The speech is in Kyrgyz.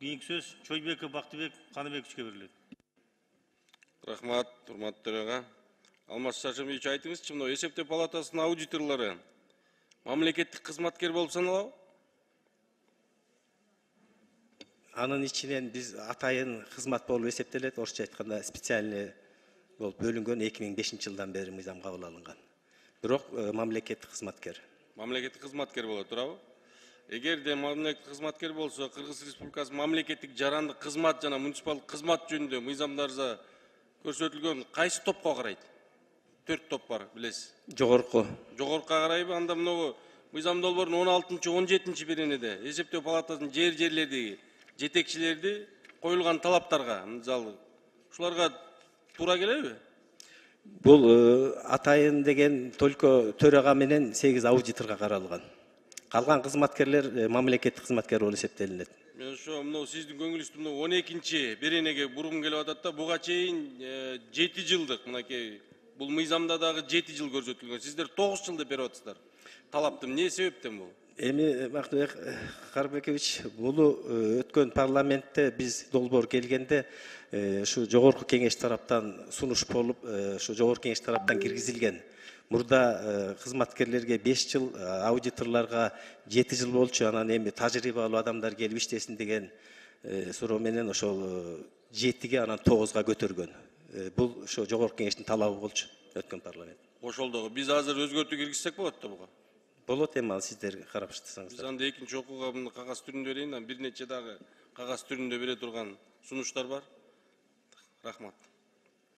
Kийинки сөз Чойбеков Бактыбек Каныбековичке берилет. Рахмат, урматтуу төраға. Алмаз Шашимович, айтыңызчы, мына эсептөө палатасынын аудиторлору мамлекеттик кызматкер болуп саналабы? Анын ичинен биз атайын кызмат болуп эсептелет, орусча айтканда специальный болуп бөлүнгөн 2005 жылдан бери мыйзам кабыл алынган. Бирок мамлекеттик кызматкер. Мамлекеттик кызматкер болот, туурабы? Эгерде мамлекеттик кызматкер болсо, Кыргыз Республикасы мамлекеттик жарандык кызмат жана муниципалдык кызмат жөнүндө мыйзамдарда көрсөтүлгөн кайсы топко карайт? 4 топ бар, билесиз. Жогорку. Жогоркуга карайбы? Анда мынау мыйзам долбоордун 16-17 беренеде эсептөө палатасынын жерлердеги жетекчилерди коюлган талаптарга, мисалы, ушуларга туура келеби? Бул атайын деген только төрага менен 8 аудиторга каралган. Калган кызматкерлер мамлекеттик кызматкер болуп эсептелинет. Мен ошо мынау сиздин көңүлүңүздө 12-чи беренеге бургум келип атат да, буга чейин 7 жылдык мынакей бул мыйзамда дагы 7 жыл көрсөтүлгөн. Сиздер 9 жыл деп берип атасыздар. Талапты эмне себептен бул? Эми Бактыбек Карбекович, бул өткөн парламентте биз долбоор келгенде ушу жогорку кеңеш тараптан сунуш болуп, ушу жогорку кеңеш тараптан киргизилген. Мурда кызматкерлерге 5 жыл, аудиторлорго 7 жыл болчу, анан эми тажрыйбалуу адамдар келип иштесин деген суроо менен ошол 7ге анан 9га көтөргөн. Бул ошо жогорку кеңештин талабы болчу өткөн парламент. Ошолдогу биз азыр өзгөртүү киргизсек болот да буга. Болот эми ал сиздер карап чыксаңыздар. Биз анда экинчи окууга муну кагаз түрүндө берейин, бир нече дагы кагаз түрүндө бере турган сунуштар бар. Рахмат.